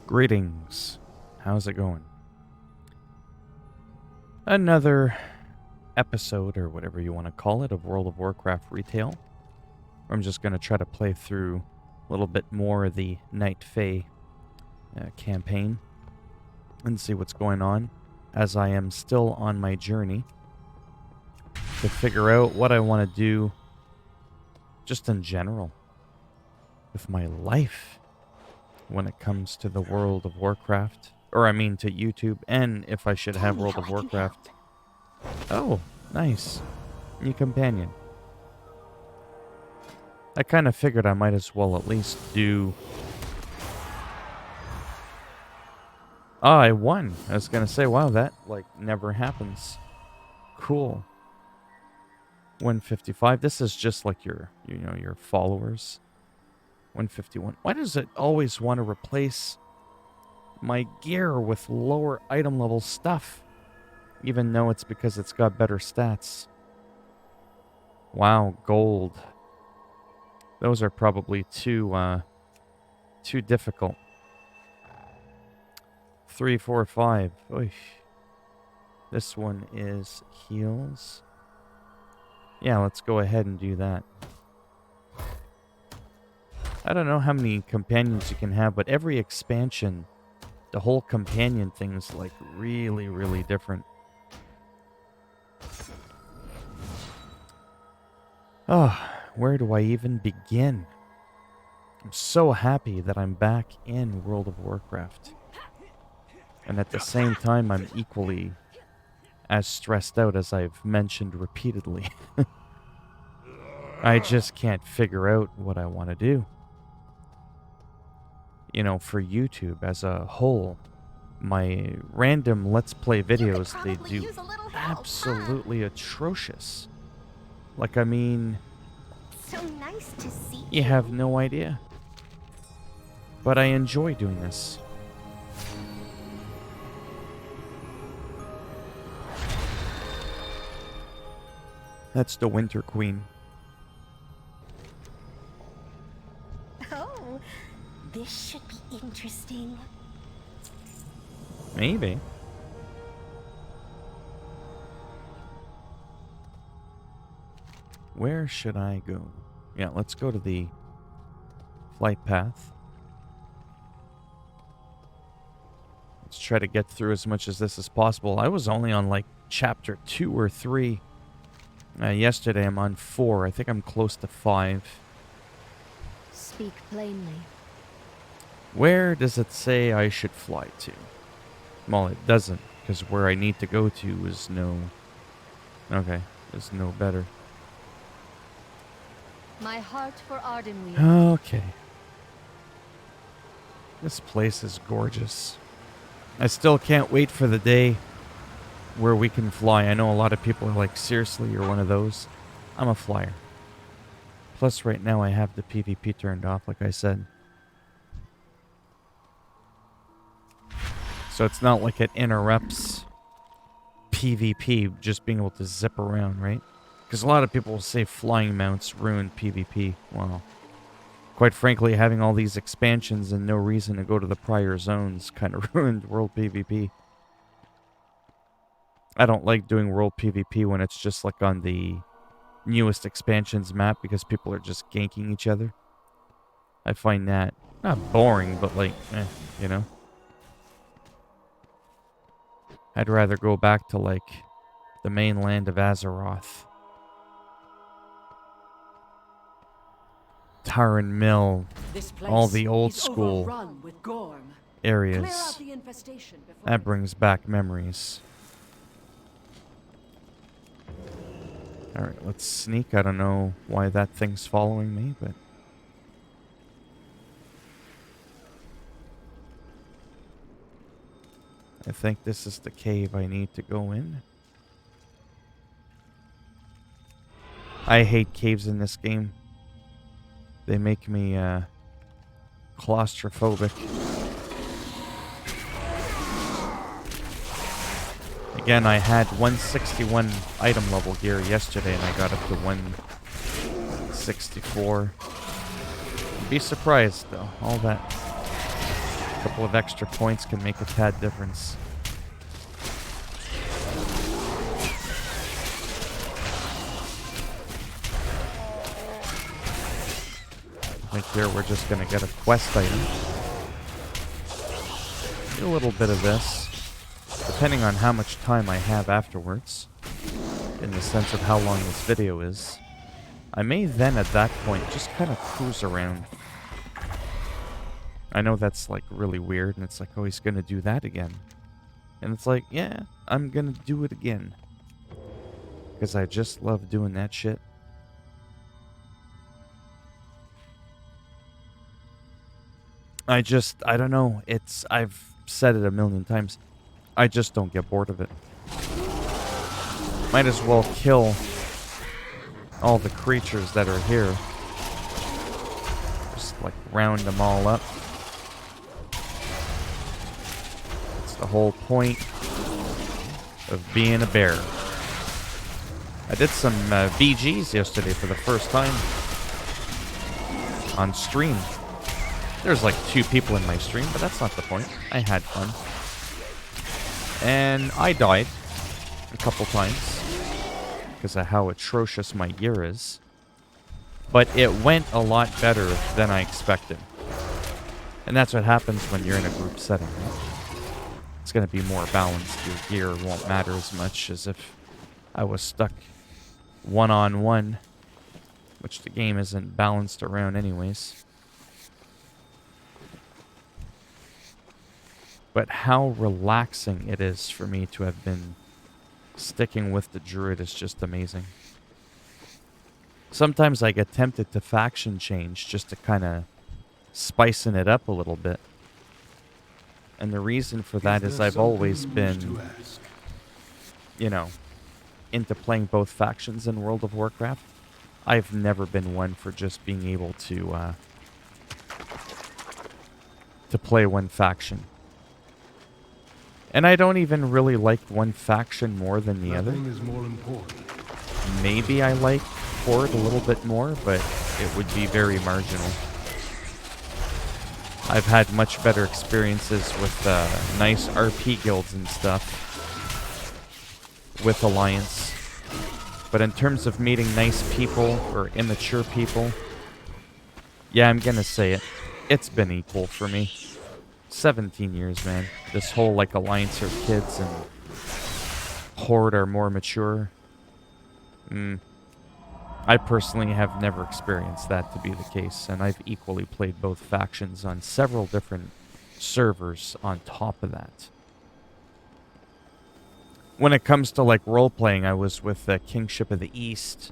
Greetings. How's it going? Another episode, or whatever you want to call it, of World of Warcraft Retail. I'm just going to try to play through a little bit more of the Night Fae campaign and see what's going on, as I am still on my journey to figure out what I want to do just in general with my life when it comes to the World of Warcraft. Or I mean to YouTube, and if I should have World of Warcraft. Oh, nice. New companion. I kind of figured I might as well at least do... Oh, I won. I was going to say, wow, that, like, never happens. Cool. 155. This is just like your, your followers. 151. Why does it always want to replace my gear with lower item level stuff? Even though it's because it's got better stats. Wow, gold. Those are probably too difficult. 3, 4, 5. Oy. This one is heals. Yeah, let's go ahead and do that. I don't know how many companions you can have, but every expansion, the whole companion thing is like really, really different. Oh, where do I even begin? I'm so happy that I'm back in World of Warcraft. And at the same time, I'm equally as stressed out, as I've mentioned repeatedly. I just can't figure out what I want to do. You know, for YouTube as a whole, my random Let's Play videos, they do absolutely atrocious. Like, I mean, so nice to see you have no idea. But I enjoy doing this. That's the Winter Queen. Oh, this should be interesting. Maybe. Where should I go? Yeah, let's go to the flight path. Let's try to get through as much as this as possible. I was only on like chapter 2 or 3. Yesterday I'm on 4. I think I'm close to 5. Speak plainly. Where does it say I should fly to? Well, it doesn't, because where I need to go to is no... Okay, is no better. My heart for Ardenweald. Okay. This place is gorgeous. I still can't wait for the day where we can fly. I know a lot of people are like, seriously, you're one of those? I'm a flyer. Plus, right now I have the PvP turned off, like I said. So it's not like it interrupts PvP, just being able to zip around, right? Because a lot of people will say flying mounts ruin PvP. Well, quite frankly, having all these expansions and no reason to go to the prior zones kind of ruined world PvP. I don't like doing world PvP when it's just like on the newest expansions map because people are just ganking each other. I find that not boring, but like, you know. I'd rather go back to like the mainland of Azeroth. Taran Mill, all the old school areas. That brings back memories. Alright, let's sneak. I don't know why that thing's following me, but... I think this is the cave I need to go in. I hate caves in this game. They make me claustrophobic. Again, I had 161 item level gear yesterday and I got up to 164. You'd be surprised though, all that A couple of extra points can make a tad difference. Right here, we're just going to get a quest item. A little bit of this, depending on how much time I have afterwards, in the sense of how long this video is. I may then, at that point, just kind of cruise around. I know that's, like, really weird, and it's like, oh, he's going to do that again. And it's like, yeah, I'm going to do it again. Because I just love doing that shit. I don't know. I've said it a million times. I just don't get bored of it. Might as well kill all the creatures that are here. Just, like, round them all up. It's the whole point of being a bear. I did some BGs yesterday for the first time on stream. There's like 2 people in my stream, but that's not the point. I had fun. And I died a couple times because of how atrocious my gear is. But it went a lot better than I expected. And that's what happens when you're in a group setting, right? It's going to be more balanced. Your gear won't matter as much as if I was stuck one-on-one, which the game isn't balanced around anyways. But how relaxing it is for me to have been sticking with the druid is just amazing. Sometimes I get tempted to faction change just to kind of spicing it up a little bit. And the reason for that is I've always been, you know, into playing both factions in World of Warcraft. I've never been one for just being able to play one faction. And I don't even really like one faction more than the other. Maybe I like Horde a little bit more, but it would be very marginal. I've had much better experiences with nice RP guilds and stuff with Alliance. But in terms of meeting nice people or immature people, yeah, I'm gonna say it. It's been equal for me. 17 years, man. This whole, like, Alliance are kids and Horde are more mature. I personally have never experienced that to be the case, and I've equally played both factions on several different servers on top of that. When it comes to, like, role-playing, I was with Kingship of the East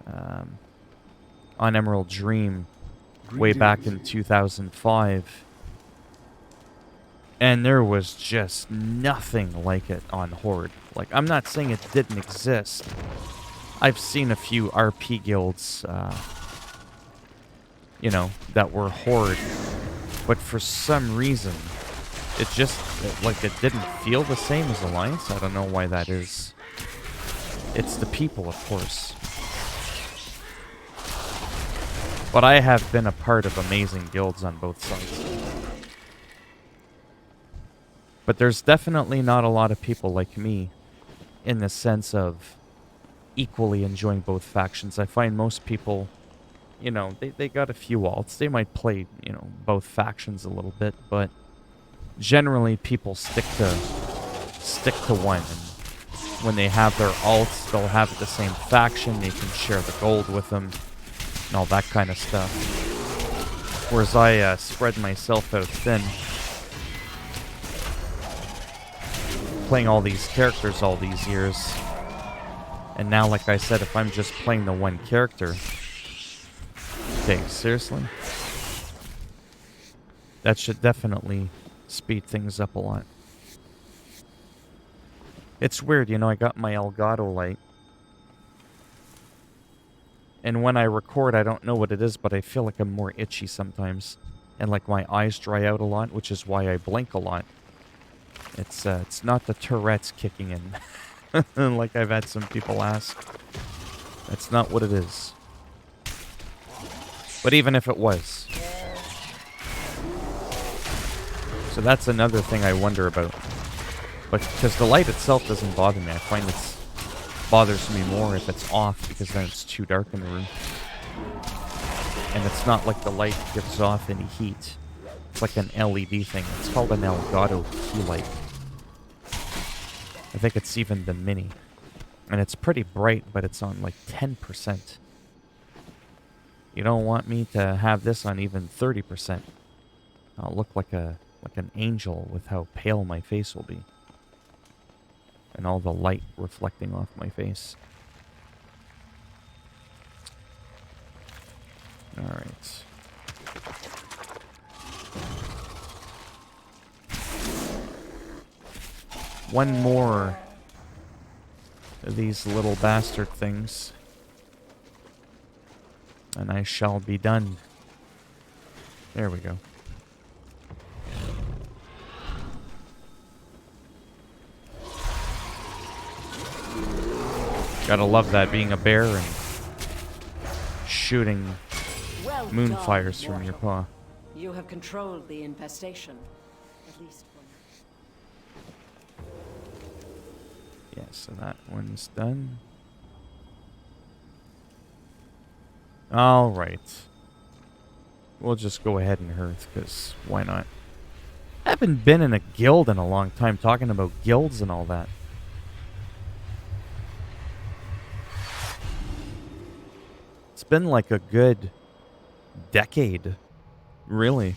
on Emerald Dream way back in 2005. And there was just nothing like it on Horde. Like, I'm not saying it didn't exist. I've seen a few RP guilds, you know, that were Horde. But for some reason, it just, like, it didn't feel the same as Alliance. I don't know why that is. It's the people, of course. But I have been a part of amazing guilds on both sides. But there's definitely not a lot of people like me in the sense of equally enjoying both factions. I find most people, you know, they got a few alts. They might play, you know, both factions a little bit, but generally people stick to one. And when they have their alts, they'll have the same faction. They can share the gold with them and all that kind of stuff. Whereas I spread myself out thin, playing all these characters all these years. And now, like I said, if I'm just playing the one character... Okay, seriously? That should definitely speed things up a lot. It's weird, you know, I got my Elgato light. And when I record, I don't know what it is, but I feel like I'm more itchy sometimes. And like my eyes dry out a lot, which is why I blink a lot. It's not the Tourette's kicking in, like I've had some people ask. That's not what it is. But even if it was, So that's another thing I wonder about. But because the light itself doesn't bother me, I find it bothers me more if it's off, because then it's too dark in the room. And it's not like the light gives off any heat. It's like an LED thing. It's called an Elgato key light. I think it's even the mini. And it's pretty bright, but it's on like 10%. You don't want me to have this on even 30%. I'll look like an angel with how pale my face will be. And all the light reflecting off my face. Alright. One more of these little bastard things, and I shall be done. There we go. Gotta love that, being a bear and shooting moonfires from your paw. You have controlled the infestation, at least for now. Yeah, so that one's done. Alright. We'll just go ahead and hearth, because why not? I haven't been in a guild in a long time, talking about guilds and all that. It's been like a good decade, really.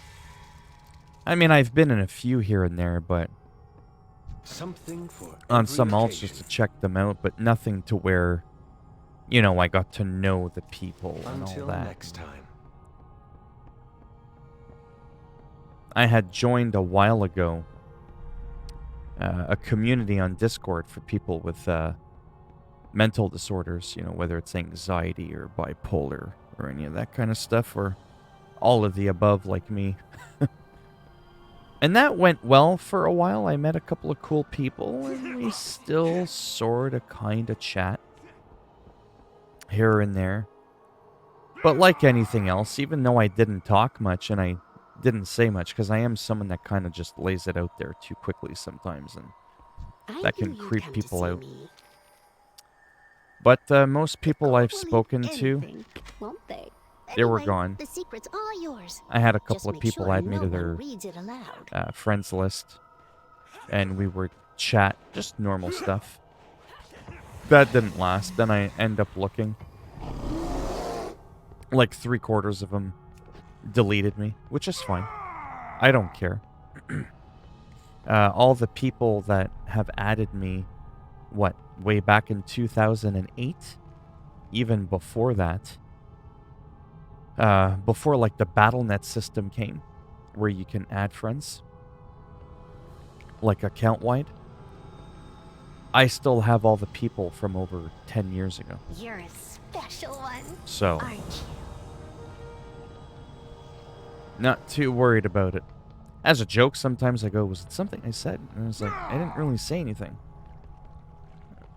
I mean, I've been in a few here and there, but something for on some alts just to check them out, but nothing to where, you know, I got to know the people and all Until that. next time. I had joined a while ago a community on Discord for people with mental disorders, you know, whether it's anxiety or bipolar or any of that kind of stuff, or all of the above like me. And that went well for a while. I met a couple of cool people, and we still sort of kind of chat here and there. But like anything else, even though I didn't talk much and I didn't say much, because I am someone that kind of just lays it out there too quickly sometimes, and that can creep people out. But most people I've spoken to, they were gone. The secret's all yours. I had a couple Just of make people sure add me no to one their reads it aloud. friends list, and we were chat, just normal stuff. That didn't last. Then I end up looking. Like 3/4 of them deleted me, which is fine. I don't care. All the people that have added me, way back in 2008? Even before that. Before, like, the BattleNet system came, where you can add friends. Like, account-wide. I still have all the people from over 10 years ago. You're a special one, So, aren't you? not too worried about it. As a joke, sometimes I go, was it something I said? And I was like, I didn't really say anything.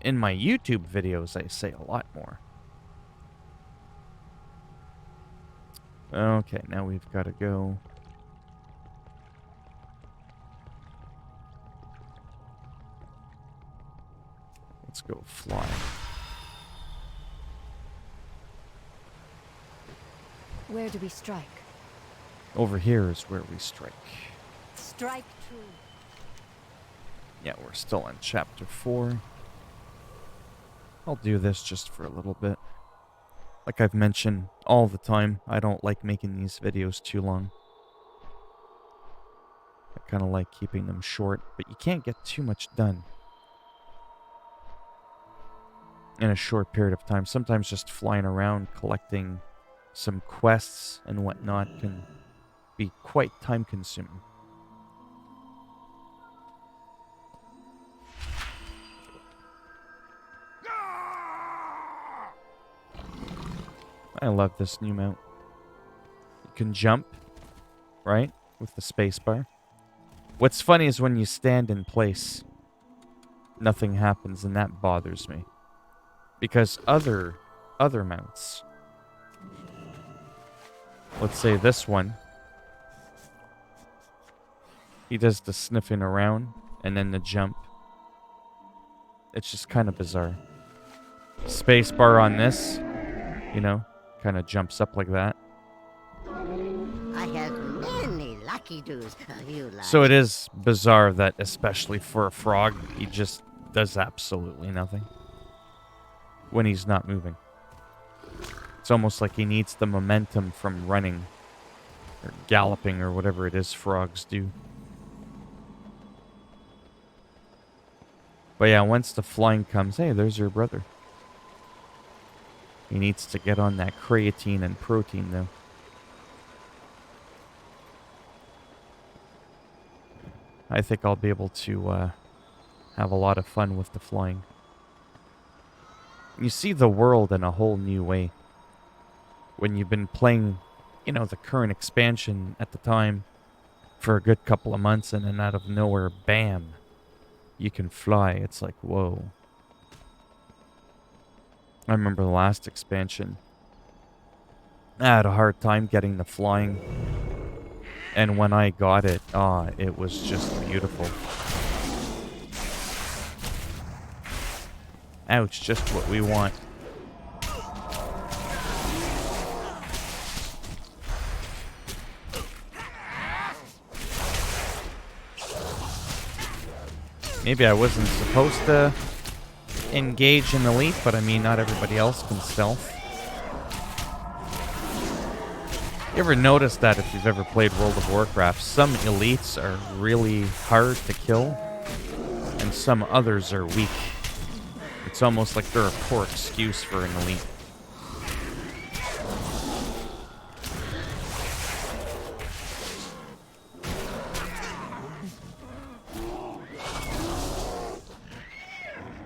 In my YouTube videos, I say a lot more. Okay, now we've got to go. Let's go fly. Where do we strike? Over here is where we strike. Strike true. Yeah, we're still on chapter 4. I'll do this just for a little bit. Like I've mentioned all the time, I don't like making these videos too long. I kind of like keeping them short, but you can't get too much done in a short period of time. Sometimes just flying around collecting some quests and whatnot can be quite time consuming. I love this new mount. You can jump, right? With the spacebar. What's funny is when you stand in place, nothing happens, and that bothers me. Because other mounts, let's say this one, He does the sniffing around and then the jump. It's just kind of bizarre. Space bar on this, you know, kind of jumps up like that. I have many lucky do's. You like. So it is bizarre that, especially for a frog, he just does absolutely nothing when he's not moving. It's almost like he needs the momentum from running or galloping or whatever it is frogs do. But yeah, once the flying comes, hey, there's your brother. He needs to get on that creatine and protein, though. I think I'll be able to have a lot of fun with the flying. You see the world in a whole new way. When you've been playing, you know, the current expansion at the time for a good couple of months, and then out of nowhere, bam, you can fly. It's like, whoa. I remember the last expansion. I had a hard time getting the flying. And when I got it, it was just beautiful. Ouch, just what we want. Maybe I wasn't supposed to engage in elite, but I mean, not everybody else can stealth. You ever notice that if you've ever played World of Warcraft, some elites are really hard to kill, and some others are weak. It's almost like they're a poor excuse for an elite.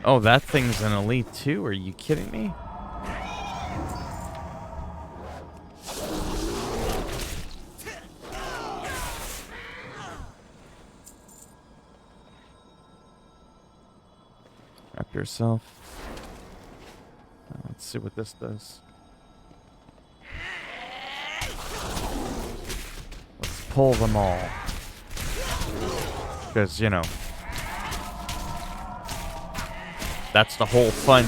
Oh, that thing's an elite too? Are you kidding me? Wrap yourself. Let's see what this does. Let's pull them all. Because, you know, that's the whole fun.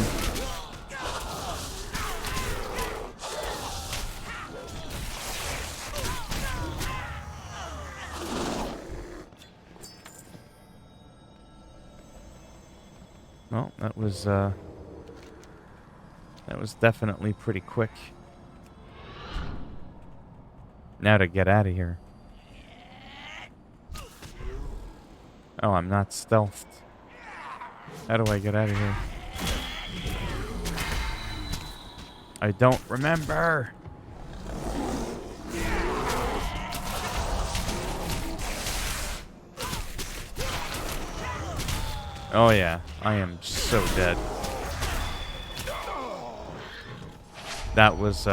Well, that was definitely pretty quick. Now to get out of here. Oh, I'm not stealthed. How do I get out of here? I don't remember. Oh yeah, I am so dead. That was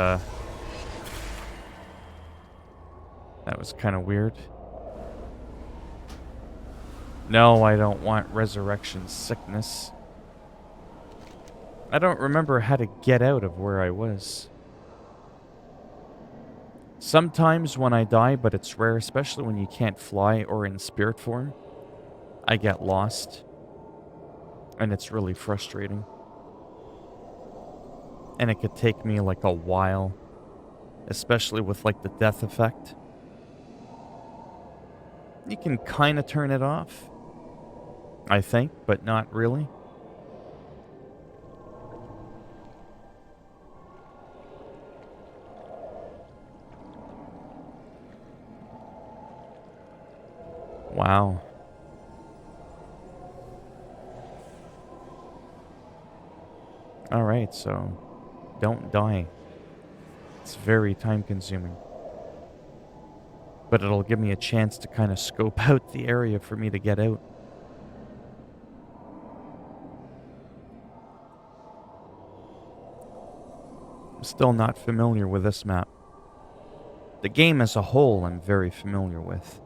kind of weird. No, I don't want resurrection sickness. I don't remember how to get out of where I was. Sometimes when I die, but it's rare, especially when you can't fly or in spirit form, I get lost. And it's really frustrating. And it could take me like a while, especially with like the death effect. You can kind of turn it off, I think, but not really. Wow. All right, so don't die. It's very time consuming. But it'll give me a chance to kind of scope out the area for me to get out. I'm still not familiar with this map. The game as a whole I'm very familiar with.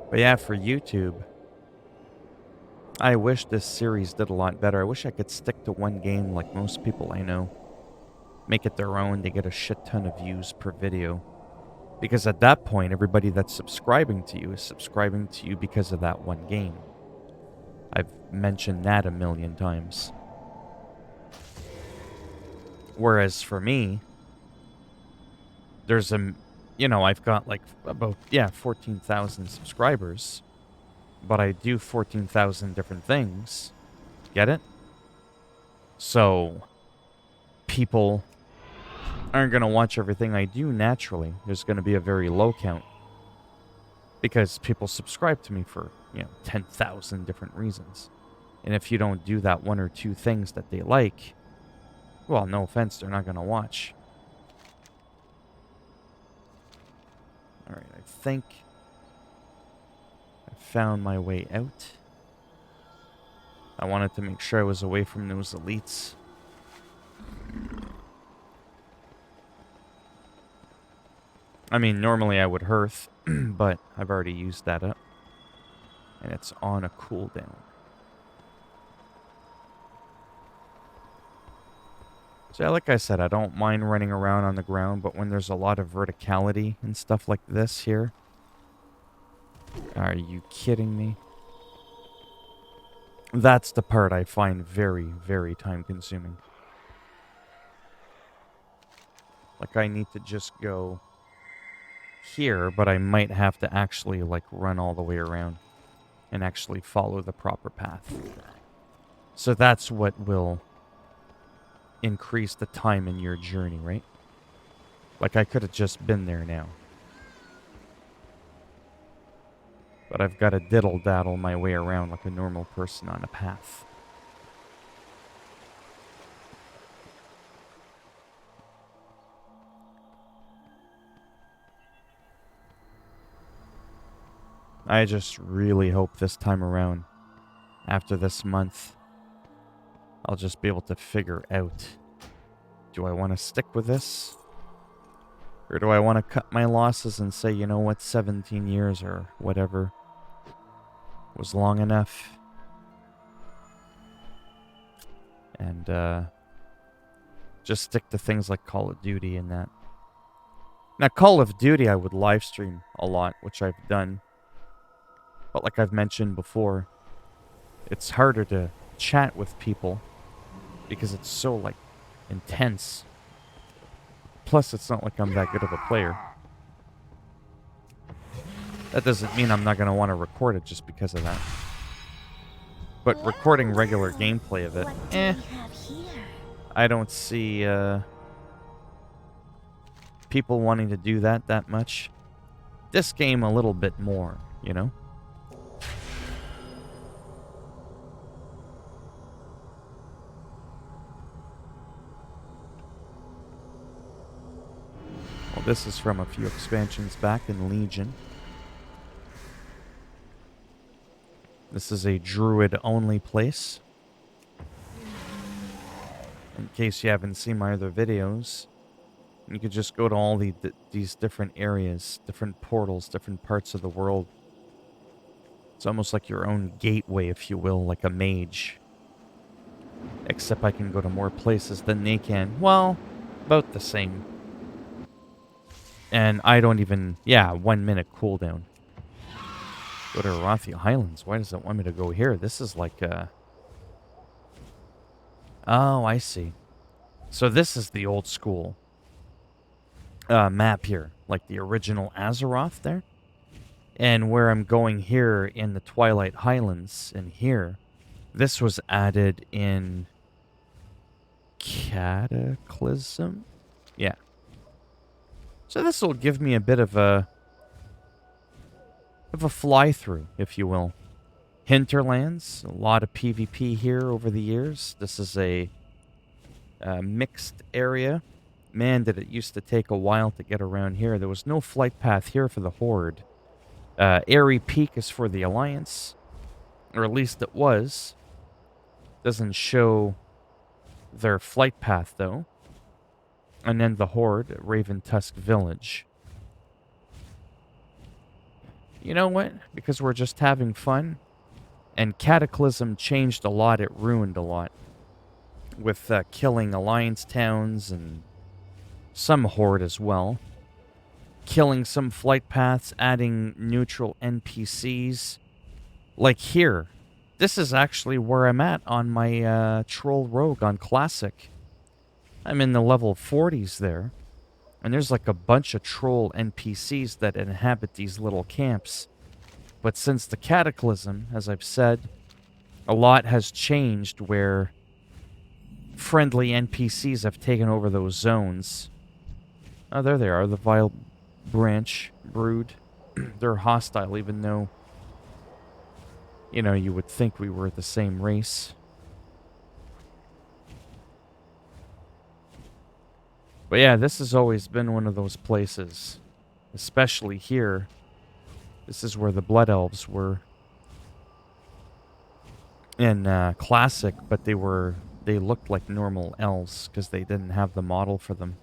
But yeah, for YouTube, I wish this series did a lot better. I wish I could stick to one game like most people I know. Make it their own, they get a shit ton of views per video. Because at that point, everybody that's subscribing to you is subscribing to you because of that one game. I've mentioned that a million times. Whereas for me, there's I've got like about, 14,000 subscribers, but I do 14,000 different things. Get it? So, people aren't going to watch everything I do naturally. There's going to be a very low count. Because people subscribe to me for, 10,000 different reasons. And if you don't do that one or two things that they like, well, no offense, they're not going to watch. Alright, I think I found my way out. I wanted to make sure I was away from those elites. I mean, normally I would hearth, but I've already used that up. And it's on a cooldown. So, like I said, I don't mind running around on the ground, but when there's a lot of verticality and stuff like this here... Are you kidding me? That's the part I find very, very time-consuming. Like, I need to just go here, but I might have to actually, like, run all the way around and actually follow the proper path. So that's what will increase the time in your journey, right? Like, I could have just been there now. But I've got to diddle-daddle my way around like a normal person on a path. I just really hope this time around, after this month, I'll just be able to figure out, do I want to stick with this? Or do I want to cut my losses and say, you know what, 17 years or whatever was long enough? And just stick to things like Call of Duty and that. Now, Call of Duty I would live stream a lot, which I've done. But like I've mentioned before, it's harder to chat with people because it's so, like, intense. Plus, it's not like I'm that good of a player. That doesn't mean I'm not going to want to record it just because of that. But recording regular gameplay of it, I don't see people wanting to do that much. This game a little bit more, you know? Well, this is from a few expansions back in Legion. This is a druid-only place. In case you haven't seen my other videos, you could just go to all these different areas, different portals, different parts of the world. It's almost like your own gateway, if you will, like a mage. Except I can go to more places than they can. Well, about the same. And I don't even... 1 minute cooldown. Go to Arathi Highlands. Why does it want me to go here? This is like a... Oh, I see. So this is the old school map here. Like the original Azeroth there. And where I'm going here in the Twilight Highlands and here, this was added in Cataclysm? Yeah. So this will give me a bit of a fly-through, if you will. Hinterlands, a lot of PvP here over the years. This is a mixed area. Man, did it used to take a while to get around here. There was no flight path here for the Horde. Airy Peak is for the Alliance. Or at least it was. Doesn't show their flight path, though. And then the Horde at Raven Tusk Village. You know what? Because we're just having fun. And Cataclysm changed a lot. It ruined a lot. With killing Alliance towns and some Horde as well. killing some flight paths, adding neutral NPCs. Like here, this is actually where I'm at on my Troll Rogue on Classic. I'm in the level 40s there, and there's like a bunch of troll NPCs that inhabit these little camps. But since the Cataclysm, as I've said, a lot has changed where friendly NPCs have taken over those zones. Oh, there they are, the Vile Branch Brood. They're hostile, even though, you know, you would think we were the same race. But yeah, this has always been one of those places, especially here. This is where the Blood Elves were in Classic, but they looked like normal elves because they didn't have the model for them.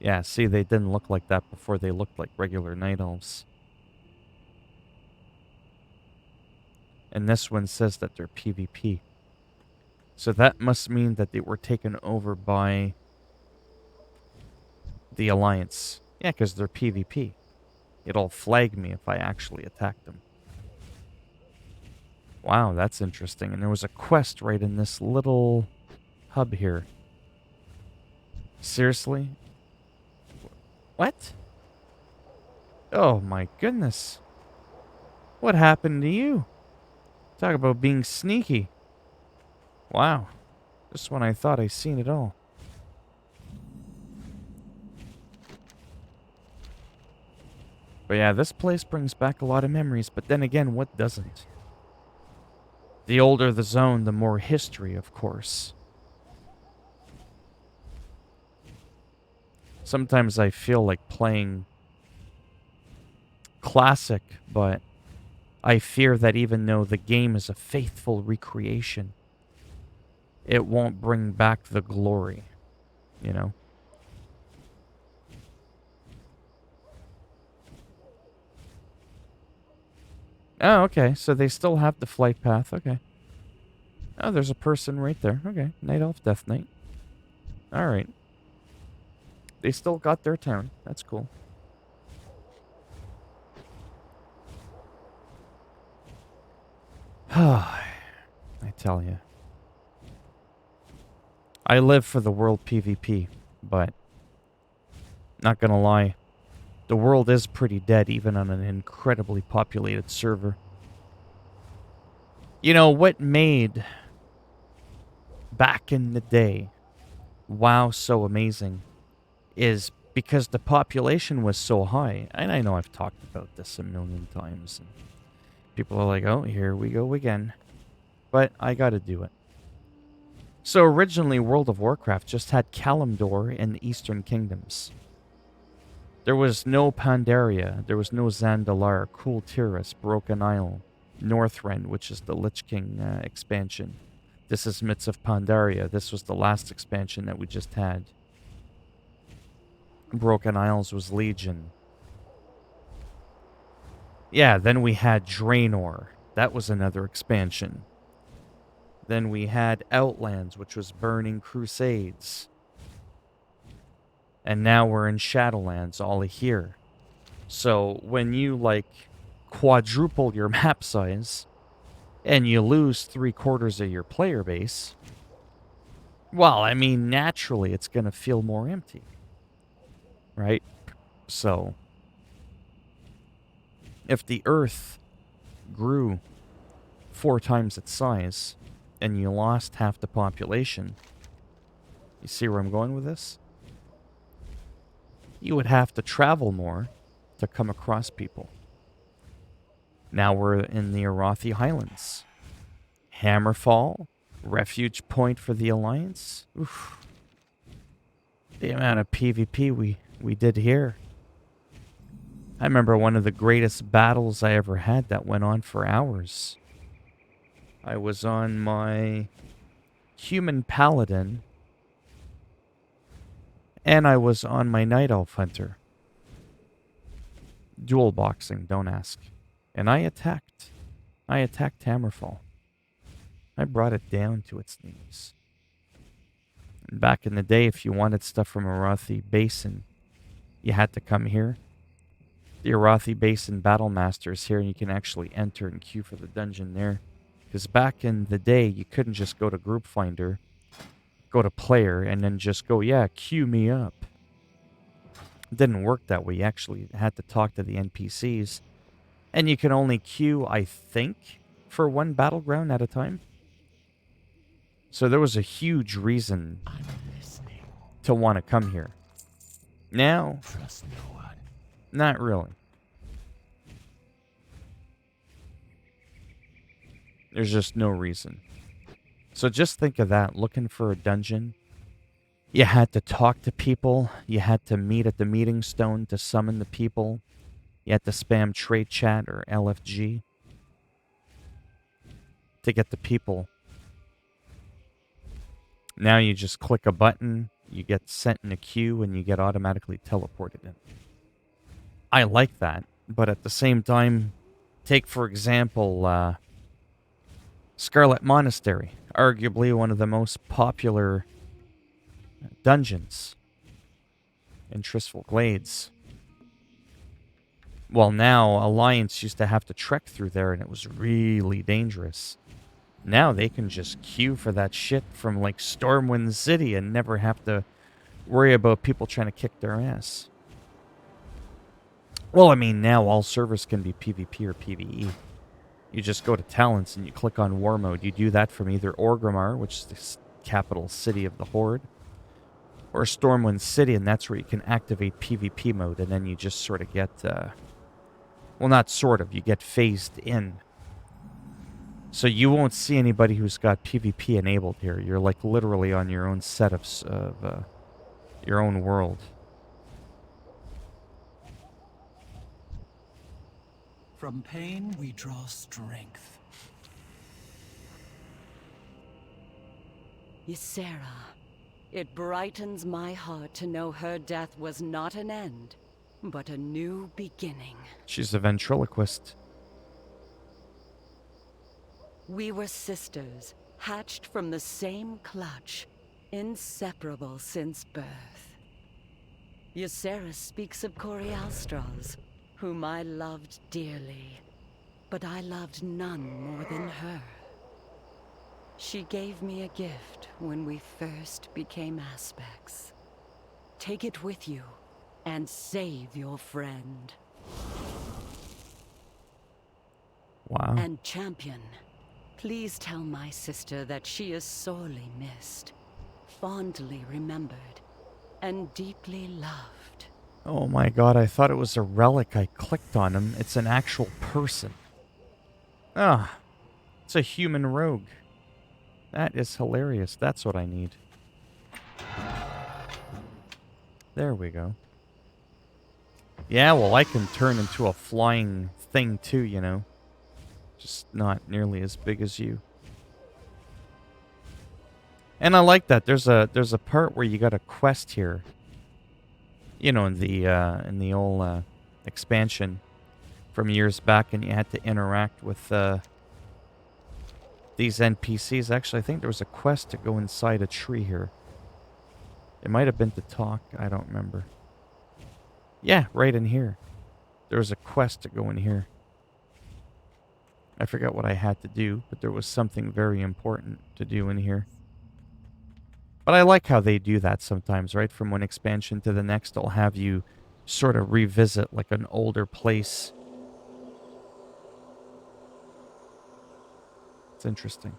Yeah, see, they didn't look like that before. They looked like regular night elves. And this one says that they're PvP. So that must mean that they were taken over by the Alliance. Yeah, because they're PvP. It'll flag me if I actually attack them. Wow, that's interesting. And there was a quest right in this little hub here. Seriously? What? Oh my goodness. What happened to you? Talk about being sneaky. Wow. Just when I thought I seen it all. But yeah, this place brings back a lot of memories, but then again, what doesn't? The older the zone, the more history, of course. Sometimes I feel like playing Classic, but I fear that even though the game is a faithful recreation, it won't bring back the glory, you know? Oh, okay, so they still have the flight path, okay. Oh, there's a person right there, okay. Night Elf, Death Knight. Alright. They still got their town, that's cool. I tell you. I live for the world PvP, but not gonna lie, the world is pretty dead even on an incredibly populated server. You know, what made back in the day WoW so amazing is because the population was so high. And I know I've talked about this a million times. And people are like, oh, here we go again. But I gotta do it. So originally, World of Warcraft just had Kalimdor and the Eastern Kingdoms. There was no Pandaria, there was no Zandalar, Kul Tiras, Broken Isle, Northrend, which is the Lich King expansion. This is Myths of Pandaria. This was the last expansion that we just had. Broken Isles was Legion. Yeah, then we had Draenor. That was another expansion. Then we had Outlands, which was Burning Crusades. And now we're in Shadowlands, all here. So when you, like, quadruple your map size, and you lose 3/4 of your player base, well, I mean, naturally, it's going to feel more empty. Right? So, if the Earth grew 4 times its size, and you lost half the population, you see where I'm going with this? You would have to travel more to come across people. Now we're in the Arathi Highlands. Hammerfall, refuge point for the Alliance. Oof. The amount of PvP we did here. I remember one of the greatest battles I ever had that went on for hours. I was on my human paladin, and I was on my Night Elf Hunter. Dual boxing, don't ask. And I attacked. I attacked Hammerfall. I brought it down to its knees. And back in the day, if you wanted stuff from Arathi Basin, you had to come here. The Arathi Basin Battle Master is here, and you can actually enter and queue for the dungeon there. Because back in the day, you couldn't just go to Group Finder, go to Player, and then just go, yeah, queue me up. It didn't work that way. You actually had to talk to the NPCs. And you can only queue, I think, for one battleground at a time. So there was a huge reason to want to come here. Now, Trust no one. not really. There's just no reason. So just think of that, looking for a dungeon. You had to talk to people. You had to meet at the meeting stone to summon the people. You had to spam trade chat or LFG to get the people. Now you just click a button, you get sent in a queue, and you get automatically teleported in. I like that, but at the same time, take for example, Scarlet Monastery, arguably one of the most popular dungeons in Tristful Glades. Well, now Alliance used to have to trek through there, and it was really dangerous. Now they can just queue for that shit from like Stormwind City and never have to worry about people trying to kick their ass. Well, I mean, now all servers can be PvP or PvE. You just go to Talents and you click on War Mode. You do that from either Orgrimmar, which is the capital city of the Horde, or Stormwind City, and that's where you can activate PvP mode, and then you just sort of get, well, not sort of, you get phased in. So you won't see anybody who's got PvP enabled here. You're like literally on your own setups of your own world. From pain we draw strength. Ysera, it brightens my heart to know her death was not an end, but a new beginning. She's a ventriloquist. We were sisters, hatched from the same clutch, inseparable since birth. Ysera speaks of Corialstras, whom I loved dearly, but I loved none more than her. She gave me a gift when we first became aspects. Take it with you, and save your friend. Wow. And Champion, please tell my sister that she is sorely missed, fondly remembered, and deeply loved. Oh my god, I thought it was a relic. I clicked on him. It's an actual person. Ah, it's a human rogue. That is hilarious. That's what I need. There we go. Yeah, well, I can turn into a flying thing too, you know. Just not nearly as big as you. And I like that. There's a part where you got a quest here. You know, in the old expansion from years back, and you had to interact with these NPCs. Actually, I think there was a quest to go inside a tree here. It might have been to talk. I don't remember. Yeah, right in here. There was a quest to go in here. I forgot what I had to do, but there was something very important to do in here. But I like how they do that sometimes, right? From one expansion to the next, they'll have you sort of revisit like an older place. It's interesting.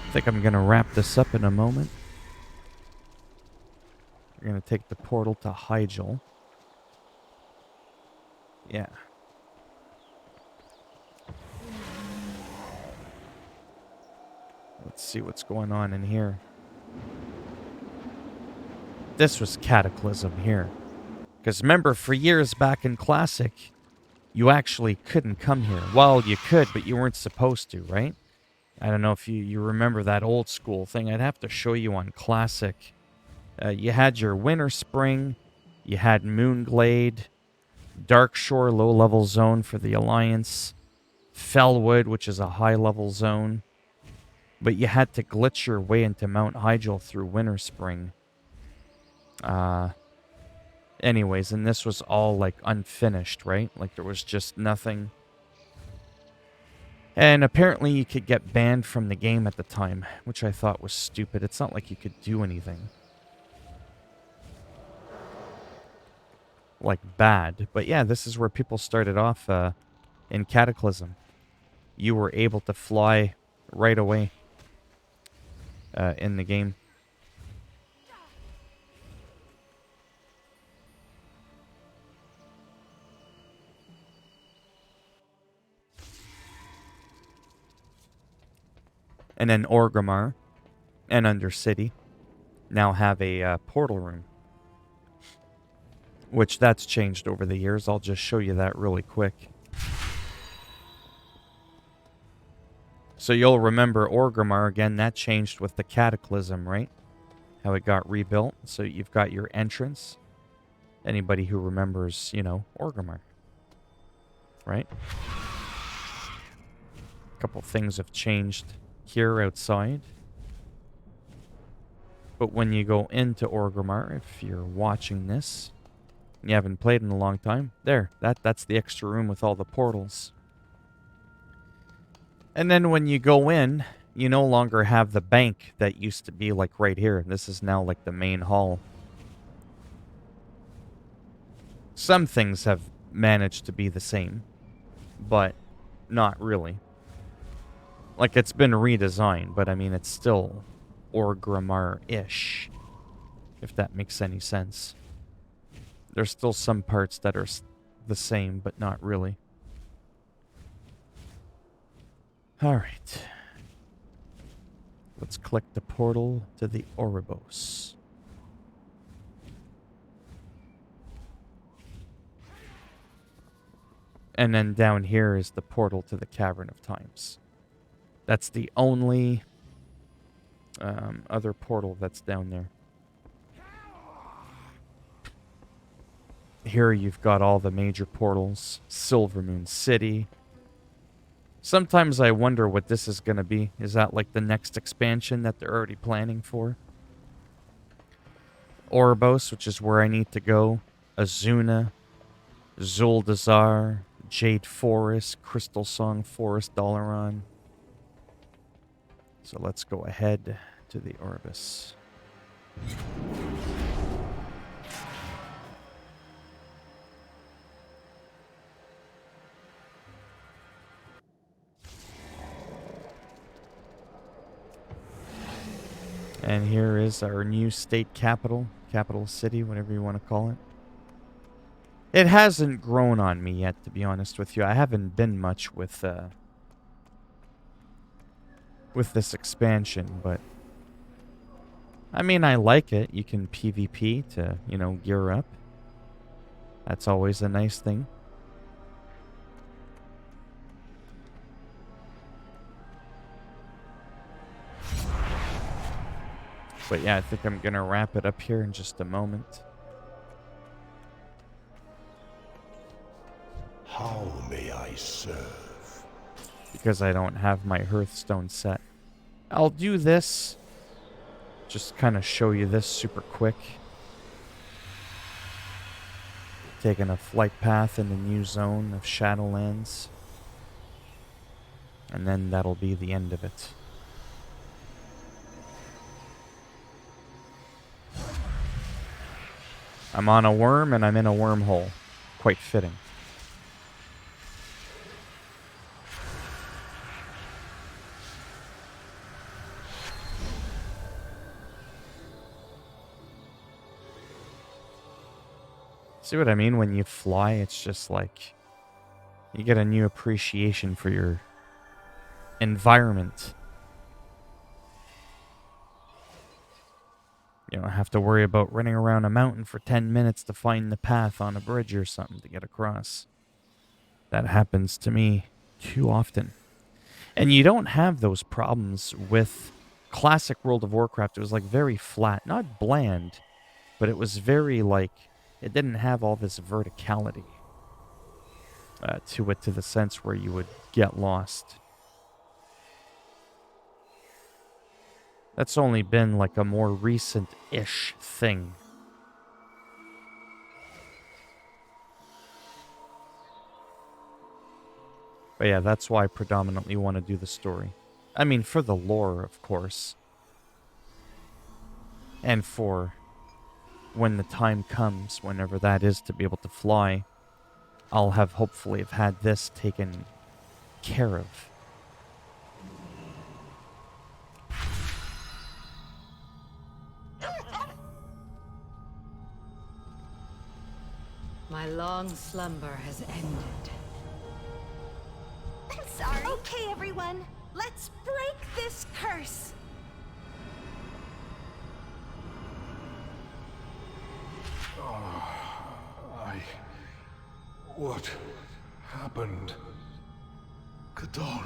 I think I'm going to wrap this up in a moment. We're going to take the portal to Hyjal. Yeah. Let's see what's going on in here. This was Cataclysm here. Because remember, for years back in Classic, you actually couldn't come here. Well, you could, but you weren't supposed to, right? I don't know if you remember that old school thing. I'd have to show you on Classic. You had your Winter Spring, you had Moonglade, Darkshore, low-level zone for the Alliance, Fellwood, which is a high-level zone. But you had to glitch your way into Mount Hyjal through Winter Spring. Anyways, and this was all, like, unfinished, right? Like, there was just nothing. And apparently you could get banned from the game at the time, which I thought was stupid. It's not like you could do anything. Like, bad. But yeah, this is where people started off in Cataclysm. You were able to fly right away in the game. And then Orgrimmar and Undercity now have a portal room. Which that's changed over the years. I'll just show you that really quick. So you'll remember Orgrimmar, again, that changed with the Cataclysm, right? How it got rebuilt. So you've got your entrance. Anybody who remembers, you know, Orgrimmar. Right? A couple things have changed here outside. But when you go into Orgrimmar, if you're watching this, and you haven't played in a long time, there, that's the extra room with all the portals. And then when you go in, you no longer have the bank that used to be like right here. This is now like the main hall. Some things have managed to be the same, but not really. Like, it's been redesigned, but I mean, it's still Orgrimmar-ish, if that makes any sense. There's still some parts that are the same, but not really. Alright. Let's click the portal to the Oribos. And then down here is the portal to the Cavern of Times. That's the only other portal that's down there. Here you've got all the major portals. Silvermoon City. Sometimes I wonder what this is going to be. Is that like the next expansion that they're already planning for? Oribos, which is where I need to go. Azuna. Zuldazar. Jade Forest. Crystal Song Forest. Dalaran. So let's go ahead to the Oribos. And here is our new state capital city, whatever you want to call it. It hasn't grown on me yet, to be honest with you. I haven't been much with this expansion, but I mean, I like it. You can PvP to, you know, gear up. That's always a nice thing. But yeah, I think I'm going to wrap it up here in just a moment. How may I serve? Because I don't have my Hearthstone set. I'll do this. Just kind of show you this super quick. Taking a flight path in the new zone of Shadowlands. And then that'll be the end of it. I'm on a worm and I'm in a wormhole. Quite fitting. See what I mean? When you fly, it's just like you get a new appreciation for your environment. You don't have to worry about running around a mountain for 10 minutes to find the path on a bridge or something to get across. That happens to me too often. And you don't have those problems with classic World of Warcraft. It was like very flat, not bland, but it was very like, it didn't have all this verticality to it, to the sense where you would get lost. That's only been like a more recent-ish thing. But yeah, that's why I predominantly want to do the story. I mean, for the lore, of course. And for when the time comes, whenever that is, to be able to fly, I'll have hopefully have had this taken care of. My long slumber has ended. I'm sorry. Okay, everyone. Let's break this curse. What happened? Kadar.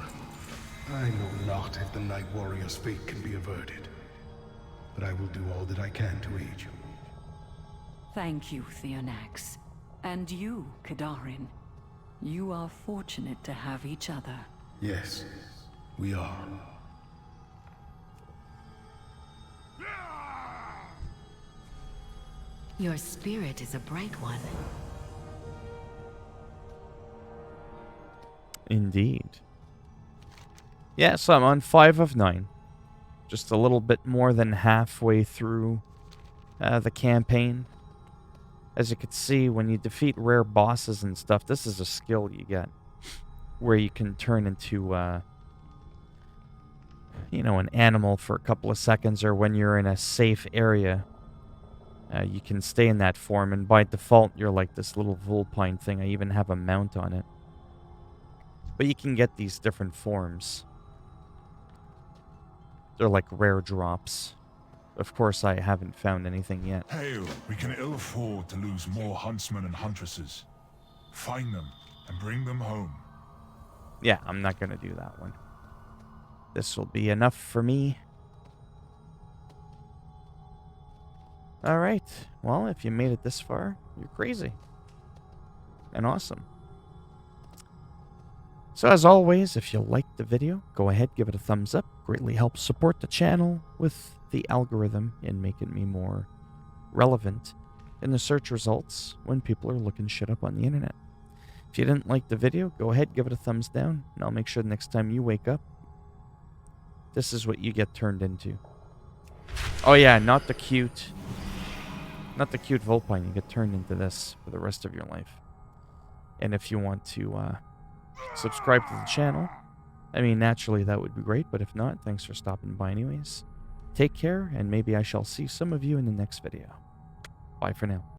I know not if the Night Warrior's fate can be averted, but I will do all that I can to aid you. Thank you, Theonax. And you, Kadarin. You are fortunate to have each other. Yes, we are. Your spirit is a bright one. Indeed. Yes, I'm on 5 of 9. Just a little bit more than halfway through the campaign. As you can see, when you defeat rare bosses and stuff, this is a skill you get. Where you can turn into, you know, an animal for a couple of seconds, or when you're in a safe area, you can stay in that form, and by default, you're like this little vulpine thing. I even have a mount on it. But you can get these different forms. They're like rare drops. Of course, I haven't found anything yet. Hail, we can ill afford to lose more huntsmen and huntresses. Find them and bring them home. Yeah, I'm not going to do that one. This will be enough for me. Alright, well, if you made it this far, you're crazy. And awesome. So as always, if you liked the video, go ahead, give it a thumbs up. Greatly helps support the channel with the algorithm in making me more relevant in the search results when people are looking shit up on the internet. If you didn't like the video, go ahead, give it a thumbs down, and I'll make sure the next time you wake up, this is what you get turned into. Oh yeah, not the cute vulpine. You get turned into this for the rest of your life. And if you want to subscribe to the channel, I mean, naturally that would be great, but if not, thanks for stopping by anyways. Take care, and maybe I shall see some of you in the next video. Bye for now.